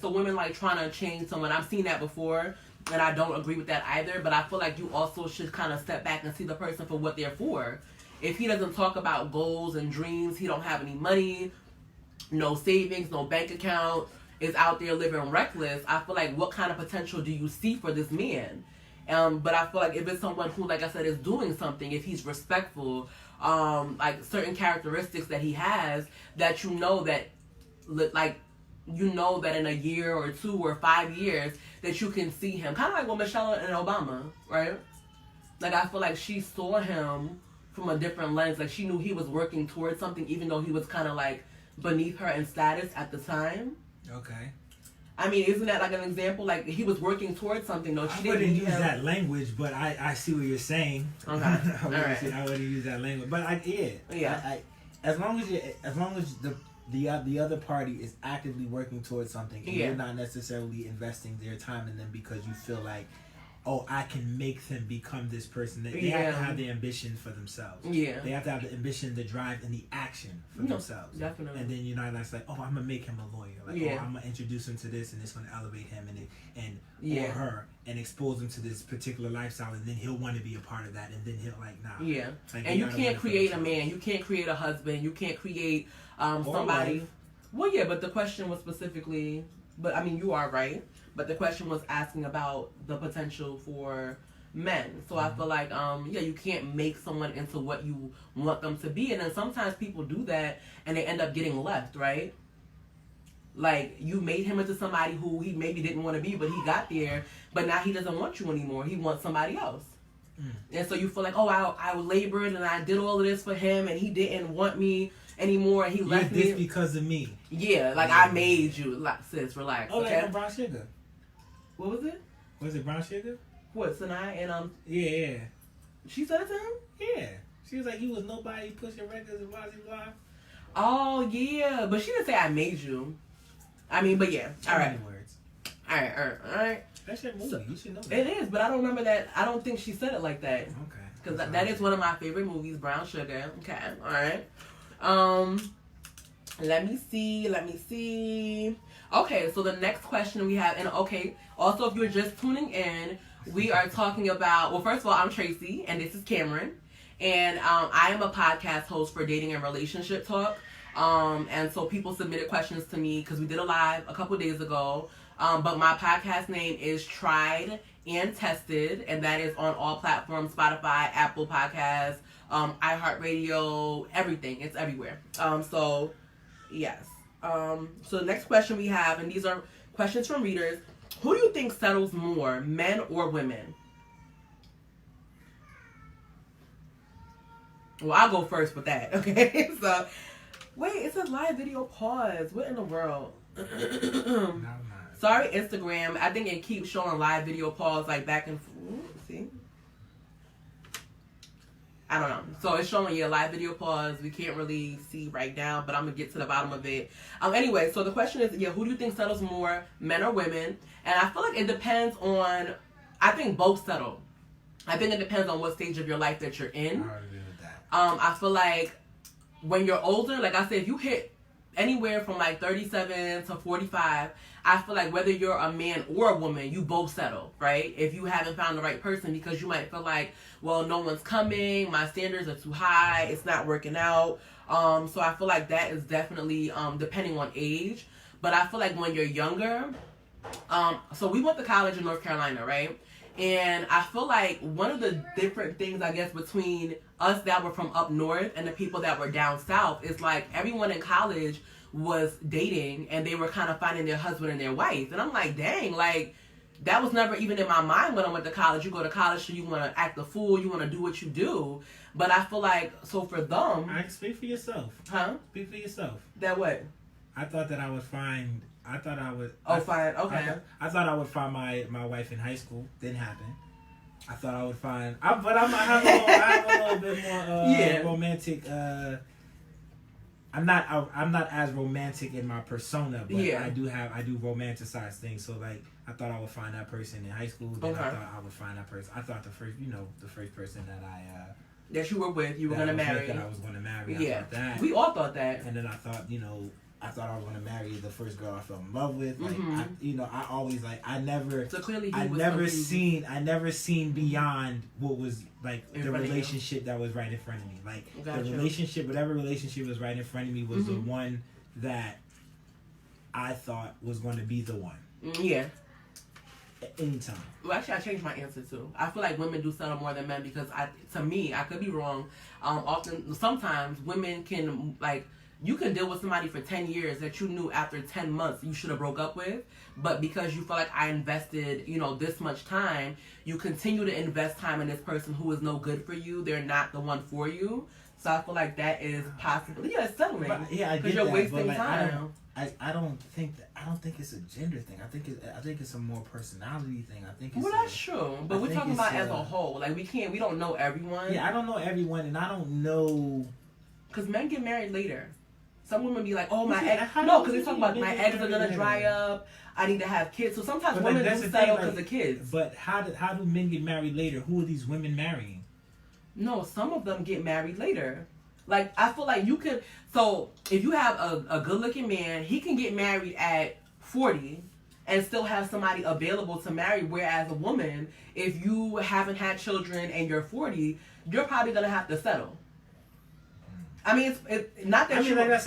so women like trying to change someone. I've seen that before. And I don't agree with that either, but I feel like you also should kind of step back and see the person for what they're for. If he doesn't talk about goals and dreams, he don't have any money, no savings, no bank account, is out there living reckless, I feel like, what kind of potential do you see for this man? But I feel like if it's someone who, like I said, is doing something, if he's respectful, like certain characteristics that he has, that you know that, like, you know that in a year or 2 or 5 years that you can see him. Kind of like with Michelle and Obama, right? Like, I feel like she saw him from a different lens. Like, she knew he was working towards something, even though he was kind of like beneath her in status at the time. Okay. I mean, isn't that like an example? Like, he was working towards something, though. I wouldn't use that language, but I see what you're saying. Okay. I wouldn't use that language, but as long as the other party is actively working towards something, and you're not necessarily investing their time in them because you feel like, oh, I can make them become this person. They have to have the ambition for themselves. Yeah. They have to have the ambition, the drive, and the action for themselves. Definitely. And then you're not like, oh, I'm going to make him a lawyer. Like, oh, I'm going to introduce him to this, and it's going to elevate him or her and expose him to this particular lifestyle, and then he'll want to be a part of that, and then he'll like, nah. Yeah. Like, and you can't create a man. You can't create a husband. You can't create somebody. Well, yeah, but the question was specifically, but I mean, you are right. But the question was asking about the potential for men. So I feel like, you can't make someone into what you want them to be. And then sometimes people do that and they end up getting left, right? Like, you made him into somebody who he maybe didn't want to be, but he got there. But now he doesn't want you anymore. He wants somebody else. And so you feel like, oh, I labored and I did all of this for him and he didn't want me anymore and he left me. You did this because of me. Yeah, like I made you. Like, sis, relax. Oh, okay? like Brown Sugar. What was it? Was it Brown Sugar? What, Sinai and Yeah. She said it to him? Yeah. She was like, you was nobody pushing records and blah blah. Oh yeah, but she didn't say I made you. I mean, but yeah. All right. Words. All right. That's your movie. You should know that. It is, but I don't remember that. I don't think she said it like that. Okay. Because that is one of my favorite movies, Brown Sugar. Okay. All right. Let me see. Okay, so the next question we have, and okay, also if you're just tuning in, we are talking about, well, first of all, I'm Tracey, and this is Cameron, and I am a podcast host for Dating and Relationship Talk, and so people submitted questions to me, because we did a live a couple days ago, but my podcast name is Tried and Tested, and that is on all platforms, Spotify, Apple Podcasts, iHeartRadio, everything, it's everywhere, so, yes. So the next question we have, and these are questions from readers. Who do you think settles more, men or women? Well, I'll go first with that, okay? So, wait, it says live video pause. What in the world? Sorry, Instagram. I think it keeps showing live video pause, like back and forth. See? I don't know. So it's showing you a live video pause. We can't really see right now, but I'm going to get to the bottom of it. Anyway, so the question is, who do you think settles more, men or women? And I feel like it depends on, I think both settle. I think it depends on what stage of your life that you're in. I agree with that. I feel like when you're older, like I said, if you hit anywhere from like 37 to 45, I feel like whether you're a man or a woman, you both settle, right? If you haven't found the right person, because you might feel like, well, no one's coming, my standards are too high, it's not working out. So I feel like that is definitely depending on age. But I feel like when you're younger, so we went to college in North Carolina, right? And I feel like one of the different things, I guess, between us that were from up north and the people that were down south is like everyone in college was dating and they were kind of finding their husband and their wife. And I'm like, dang, like that was never even in my mind when I went to college. You go to college so you want to act a fool, you want to do what you do. But I feel like, so for them... Speak for yourself. Huh? Speak for yourself. That what? I thought that I would find... I thought I would... Fine. Okay. I thought I would find my wife in high school. Didn't happen. I thought I would find... I have a little bit more romantic... I'm not as romantic in my persona, but I do romanticize things. So like, I thought I would find that person in high school. Then I thought I would find that person. I thought the first person that that you were with, you were gonna marry. That I was gonna marry. Yeah, I thought that. We all thought that. And then I thought, I thought I was gonna marry the first girl I fell in love with. Like, I always like, I never. So clearly, I never seen beyond what was like the relationship that was right in front of me. Like the relationship, whatever relationship was right in front of me was the one that I thought was going to be the one. Yeah. At any time. Well, actually, I changed my answer too. I feel like women do settle more than men because to me, I could be wrong. Sometimes women can like. You can deal with somebody for 10 years that you knew after 10 months you should have broke up with, but because you feel like I invested, this much time, you continue to invest time in this person who is no good for you. They're not the one for you. So I feel like that is possible. Yeah, it's settling. But, I get you're that, wasting but, time. I don't think it's a gender thing. I think it's a more personality thing. I think it's that's true. But we're talking about as a whole. Like we don't know everyone. Yeah, I don't know everyone, and I don't know because men get married later. Some women be like, oh, my eggs. No, because they talk about my eggs are going to dry up. I need to have kids. So sometimes women do settle because of kids. But how do men get married later? Who are these women marrying? No, some of them get married later. Like, I feel like you could. So if you have a good looking man, he can get married at 40 and still have somebody available to marry. Whereas a woman, if you haven't had children and you're 40, you're probably going to have to settle. I mean, it's not that. I mean, like I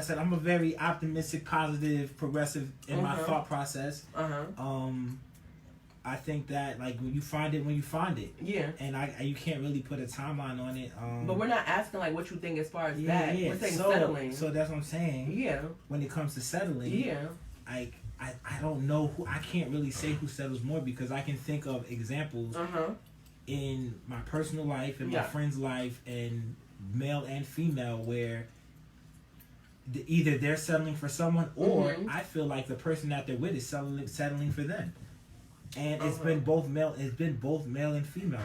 said, I'm a very optimistic, positive, progressive in my thought process. I think that like when you find it. Yeah. And you can't really put a timeline on it. But we're not asking like what you think as far as that. Yeah. We're saying settling. So that's what I'm saying. Yeah. When it comes to settling. Yeah. I don't know who. I can't really say who settles more because I can think of examples in my personal life, in my friend's life, and male and female where either they're settling for someone or I feel like the person that they're with is settling for them, and it's been both male and female.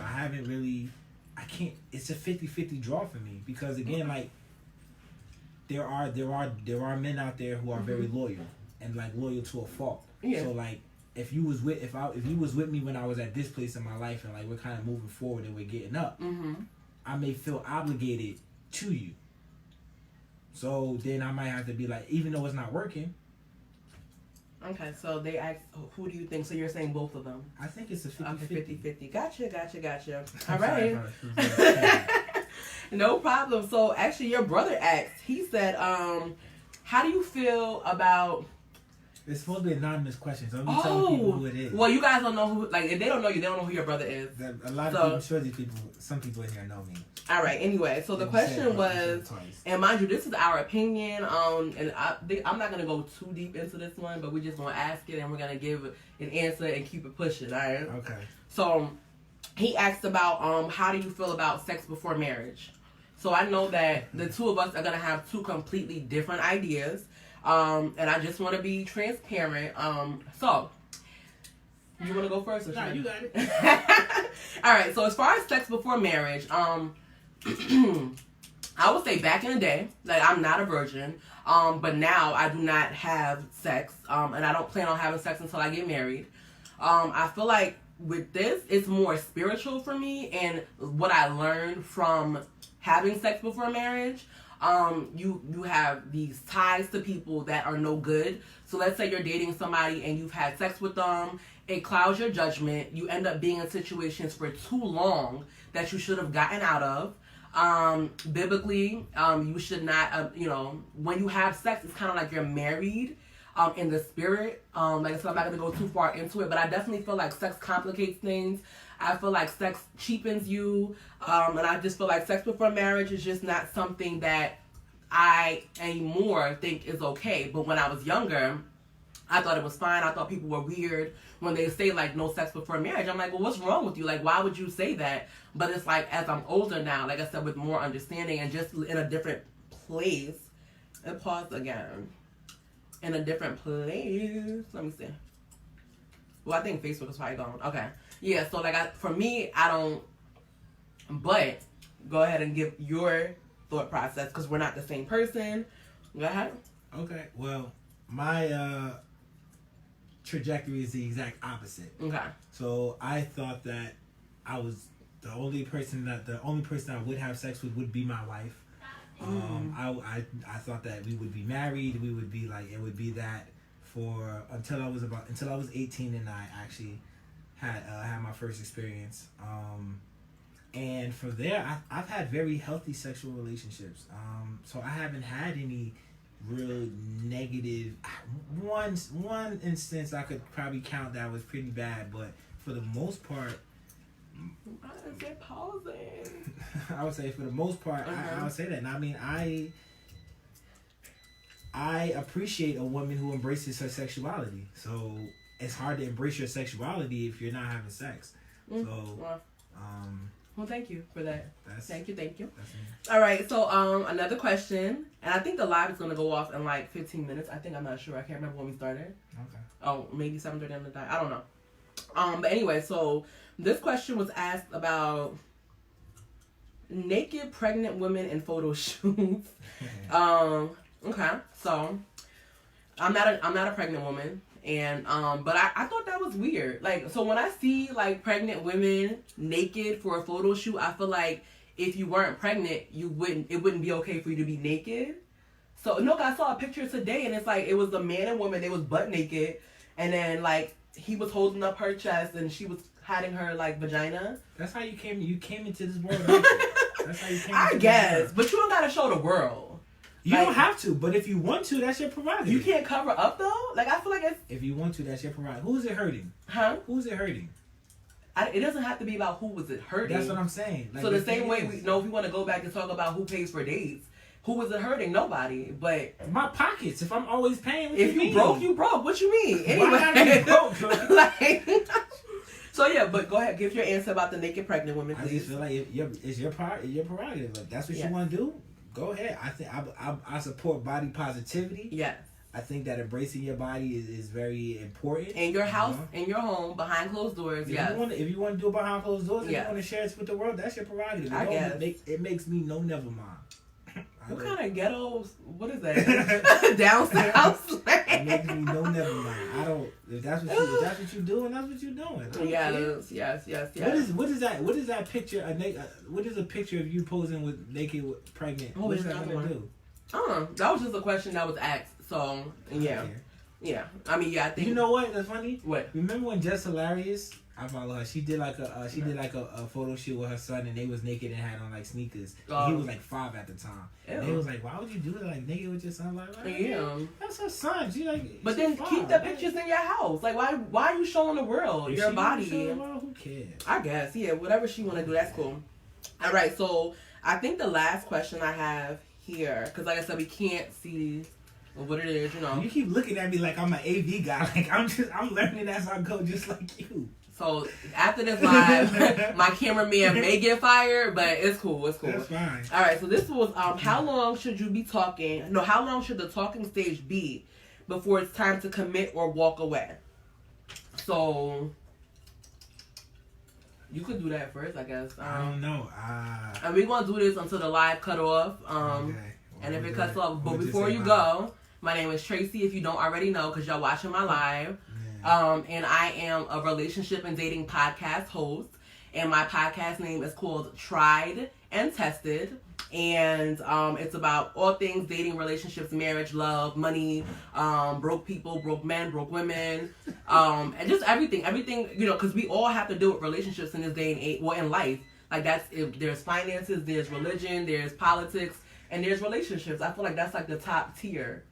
It's a 50-50 draw for me because again, like there are men out there who are very loyal and like loyal to a fault. So like if you was with me when I was at this place in my life and like we're kind of moving forward and we're getting up, I may feel obligated to you. So then I might have to be like, even though it's not working. Okay, so they asked, who do you think? So you're saying both of them? I think it's a 50-50. Gotcha. All right. No problem. So actually your brother asked, he said, how do you feel about... It's supposed to be anonymous questions. I'm telling people who it is. Well, you guys don't know who. Like, if they don't know you, they don't know who your brother is. A lot of people. Some people in here know me. All right. Anyway, so the question was, and mind you, this is our opinion. And I'm not gonna go too deep into this one, but we're just gonna ask it and we're gonna give an answer and keep it pushing. All right. Okay. So he asked about how do you feel about sex before marriage? So I know that the two of us are gonna have two completely different ideas. And I just want to be transparent. So, you want to go first? Nah, you got it. All right. So, as far as sex before marriage, I would say back in the day, like I'm not a virgin, but now I do not have sex, and I don't plan on having sex until I get married. I feel like with this, it's more spiritual for me, and what I learned from having sex before marriage, you have these ties to people that are no good. So let's say you're dating somebody and you've had sex with them. It clouds your judgment. You end up being in situations for too long that you should have gotten out of. Biblically, you should not, when you have sex, it's kind of like you're married in the spirit. Like I said, I'm not going to go too far into it, but I definitely feel like sex complicates things. I feel like sex cheapens you. And I just feel like sex before marriage is just not something that I anymore think is okay. But when I was younger, I thought it was fine. I thought people were weird when they say, like, no sex before marriage. I'm like, well, what's wrong with you? Like, why would you say that? But it's like, as I'm older now, like I said, with more understanding and just in a different place. It paused again. In a different place. Let me see. Well, I think Facebook is probably gone. Okay. Yeah, so, like, for me, I don't... But, go ahead and give your thought process, because we're not the same person. Go ahead. Okay, well, my... trajectory is the exact opposite. Okay. So I thought that I was the only person I would have sex with would be my wife. I thought that we would be married. We would be like, it would be that for until I was 18 and I actually had my first experience. And from there I've had very healthy sexual relationships. So I haven't had any real negative. One instance I could probably count that was pretty bad, but for the most part, why is it pausing? I would say for the most part, I would say that. And I mean, I appreciate a woman who embraces her sexuality. So it's hard to embrace your sexuality if you're not having sex. Well, thank you for that. Thank you. All right, so another question, and I think the live is going to go off in like 15 minutes. I'm not sure. I can't remember when we started. Okay. Oh, maybe 7:30 on the dot. I don't know. But anyway, so this question was asked about naked pregnant women in photo shoots. Okay, so I'm not a pregnant woman. And but I thought that was weird. Like, so when I see like pregnant women naked for a photo shoot, I feel like if you weren't pregnant, it wouldn't be okay for you to be naked. So no, I saw a picture today and it's like it was a man and woman, they was butt naked, and then like he was holding up her chest and she was hiding her like vagina. That's how you came into this world. That's how you came I guess, but you don't gotta show the world. You don't have to, but if you want to, that's your prerogative. You can't cover up though. Like I feel like if you want to, that's your prerogative. Who is it hurting? Huh? Who's it hurting? It doesn't have to be about who was it hurting. That's what I'm saying. Like, so the same way if we want to go back and talk about who pays for dates, who was it hurting? Nobody. But my pockets. If I'm always paying, if you broke, you broke. What you mean? Anyway, why not be broke? Like, so yeah, but go ahead, give your answer about the naked pregnant woman, please. I just feel like it's your prerogative. Like that's what you want to do. Go ahead. I think I support body positivity. Yes. I think that embracing your body is very important. In your house, in your home, behind closed doors. If you want to do it behind closed doors, if you want to share it with the world, that's your prerogative. I guess. It makes me no never mind. What kind of ghetto? What is that? Down south slang. It makes me no never mind. I don't. If that's what you're doing, that's what you're doing. Yes. What is that? What is that picture? What is a picture of you posing with naked, pregnant? What is that gonna do? That was just a question that was asked. So yeah. I mean, I think you know what? That's funny. What? Remember when Just Hilarious? I follow her. She did like a photo shoot with her son, and they was naked and had on like sneakers. He was like 5 at the time. And they was like, "Why would you do it like naked with your son?" Like, that's her son. She like. But then keep the pictures in your house. Like, why are you showing the world your body? Who cares? I guess whatever she want to do, that's cool. All right, so I think the last question I have here, because like I said, we can't see what it is. You keep looking at me like I'm an AV guy. Like I'm learning as I go, just like you. So after this live, my cameraman may get fired, but it's cool. It's cool. That's fine. All right. So this was how long should you be talking? No, how long should the talking stage be before it's time to commit or walk away? So you could do that first, I guess. I don't know. And we're gonna do this until the live cut off. Okay. Well, and if it cuts off, but before you go, my name is Tracey. If you don't already know, because y'all watching my live. And I am a relationship and dating podcast host, and my podcast name is called Tried and Tested. And it's about all things dating, relationships, marriage, love, money, broke people, broke men, broke women, and just everything, because we all have to deal with relationships in this day and age, well, in life. Like there's finances, there's religion, there's politics, and there's relationships. I feel like that's like the top tier.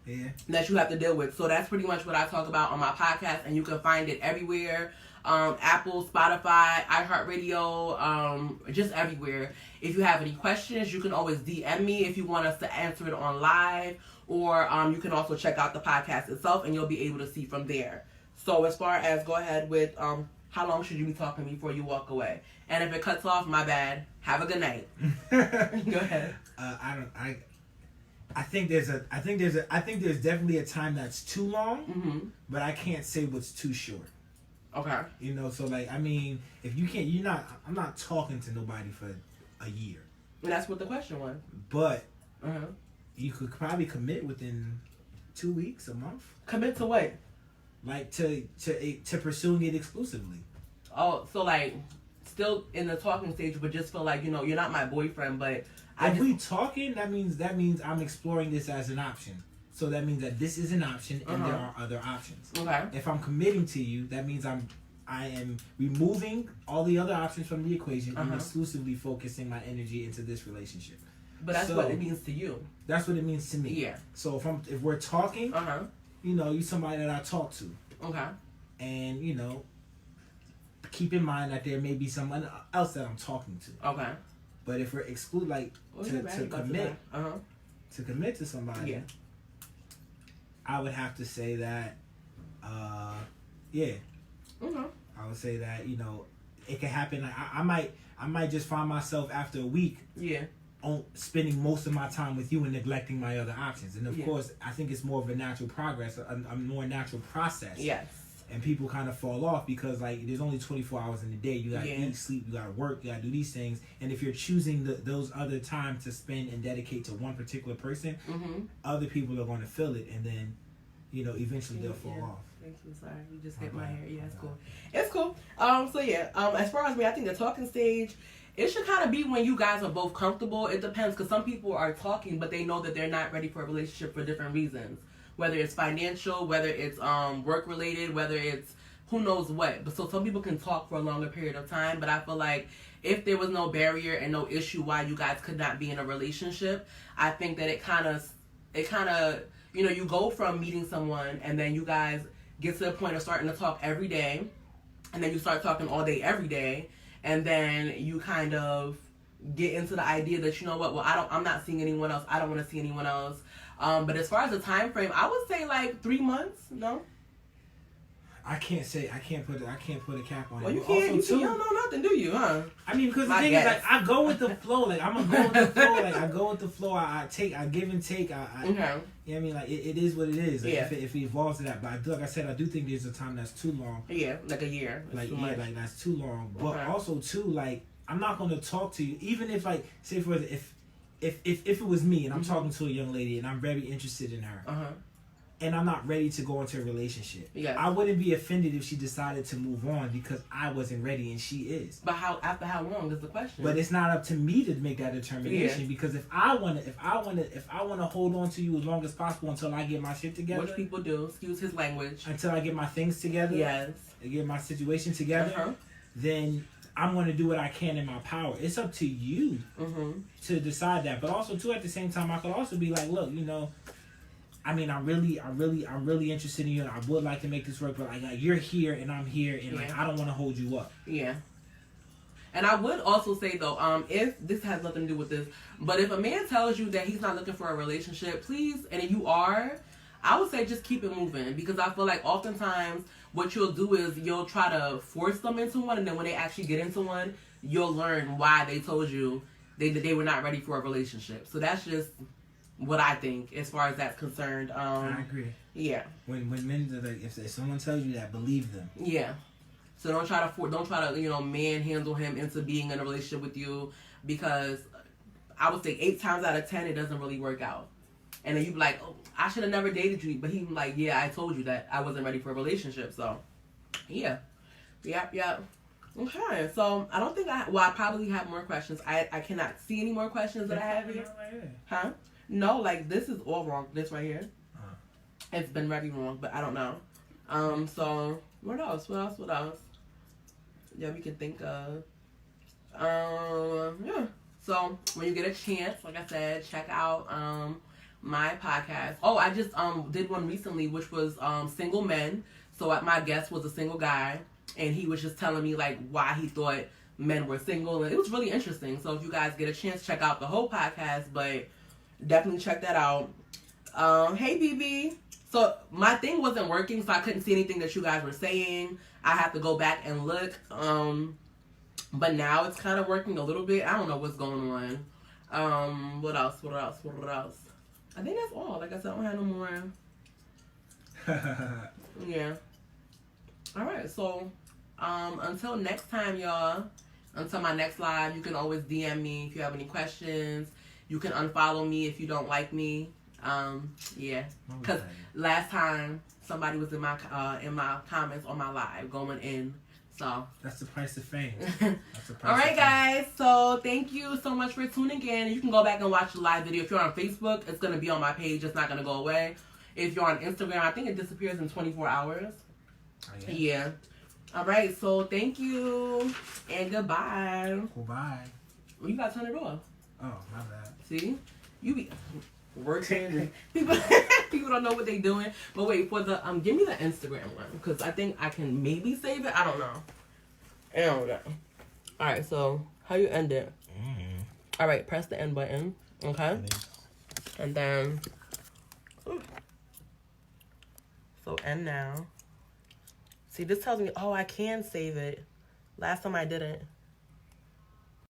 Yeah. That you have to deal with. So that's pretty much what I talk about on my podcast, and you can find it everywhere. Apple, Spotify, iHeartRadio, just everywhere. If you have any questions, you can always DM me if you want us to answer it on live, or you can also check out the podcast itself, and you'll be able to see from there. So as far as, go ahead with how long should you be talking before you walk away? And if it cuts off, my bad. Have a good night. Go ahead. I think there's definitely a time that's too long, but I can't say what's too short. Okay. So like, I mean, if you can't, I'm not talking to nobody for a year. And that's what the question was. But you could probably commit within 2 weeks, a month. Commit to what? Like to pursuing it exclusively. Oh, so like still in the talking stage, but just feel like, you're not my boyfriend, but if we talking, that means I'm exploring this as an option. So that means that this is an option, and there are other options. Okay. If I'm committing to you, that means I am removing all the other options from the equation and exclusively focusing my energy into this relationship. But that's what it means to you. That's what it means to me. Yeah. So if we're talking, you're somebody that I talk to. Okay. And keep in mind that there may be someone else that I'm talking to. Okay. But if we're to commit to somebody, yeah, I would have to say that, yeah. Okay. I would say that it can happen. Like, I might just find myself after a week, spending most of my time with you and neglecting my other options. And of course, I think it's more of a natural progress, a more natural process. Yes. And people kind of fall off because like there's only 24 hours in the day. You gotta eat, sleep, you gotta work, you gotta do these things. And if you're choosing those other time to spend and dedicate to one particular person, other people are going to feel it, and then eventually they'll fall off. Thank you. Sorry, you just hit my hair. Yeah, it's cool. It's cool. So yeah. As far as me, I think the talking stage, it should kind of be when you guys are both comfortable. It depends, because some people are talking, but they know that they're not ready for a relationship for different reasons. Whether it's financial, whether it's work related, whether it's who knows what. But so some people can talk for a longer period of time. But I feel like if there was no barrier and no issue why you guys could not be in a relationship, I think that it kind of you go from meeting someone and then you guys get to the point of starting to talk every day, and then you start talking all day every day, and then you kind of get into the idea that I'm not seeing anyone else. I don't want to see anyone else. But as far as the time frame, I would say like 3 months. No, I can't put a cap on it. Well, you can't. You don't know nothing, do you? Huh? I mean, because the thing is, like, I go with the flow. Like, I'm gonna go with the flow. Like, I go with the flow. I give and take. I mean, like, it is what it is. Like, if it evolves to that, but like I said, I do think there's a time that's too long. Yeah, like a year. Like like that's too long. But also too, like, I'm not gonna talk to you, even if, like, say for if it was me and I'm talking to a young lady and I'm very interested in her, and I'm not ready to go into a relationship, I wouldn't be offended if she decided to move on because I wasn't ready and she is. But after how long is the question? But it's not up to me to make that determination, because if I want to hold on to you as long as possible until I get my shit together, which people do, excuse his language, until I get my things together, get my situation together, then I'm going to do what I can in my power. It's up to you to decide that. But also, too, at the same time, I could also be like, look, I mean, I'm really interested in you, and I would like to make this work, but like you're here and I'm here, and like I don't want to hold you up. Yeah. And I would also say though, if this has nothing to do with this, but if a man tells you that he's not looking for a relationship, please, and if you are, I would say just keep it moving, because I feel like oftentimes what you'll do is you'll try to force them into one, and then when they actually get into one, you'll learn why they told you they were not ready for a relationship. So that's just what I think as far as that's concerned. I agree. Yeah. When men are like, if someone tells you that, believe them. Yeah. So don't try to manhandle him into being in a relationship with you, because I would say 8 times out of 10 it doesn't really work out. And then you be like, oh, I should have never dated you, but he be like, yeah, I told you that I wasn't ready for a relationship. So, yeah. Yep. Okay, so I don't think I probably have more questions. I cannot see any more questions that I have here. Huh? No, like this is all wrong. This right here. It's been very wrong, but I don't know. So what else? Yeah, we can think of. Yeah. So when you get a chance, like I said, check out my podcast. Oh, I just did one recently, which was single men. So my guest was a single guy, and he was just telling me like why he thought men were single, and it was really interesting. So if you guys get a chance, check out the whole podcast, but definitely check that out. Hey BB. So my thing wasn't working, so I couldn't see anything that you guys were saying. I have to go back and look. But now it's kind of working a little bit. I don't know what's going on. What else? I think that's all. Like I said, I don't have no more. Yeah. All right. So, until next time, y'all. Until my next live, you can always DM me if you have any questions. You can unfollow me if you don't like me. Yeah. Because last time somebody was in my comments on my live going in. So that's the price of fame. All right, guys. So thank you so much for tuning in. You can go back and watch the live video. If you're on Facebook, it's gonna be on my page. It's not gonna go away. If you're on Instagram, I think it disappears in 24 hours. Oh, yeah. All right. So thank you and goodbye. Goodbye. Well, you gotta turn it off. Oh, my bad. See, you be working. People don't know what they doing. But wait for the give me the Instagram one because I think I can maybe save it. I don't know. All right. So how you end it? All right. Press the end button. Okay. And then. So end now. See, this tells me, oh, I can save it. Last time I didn't.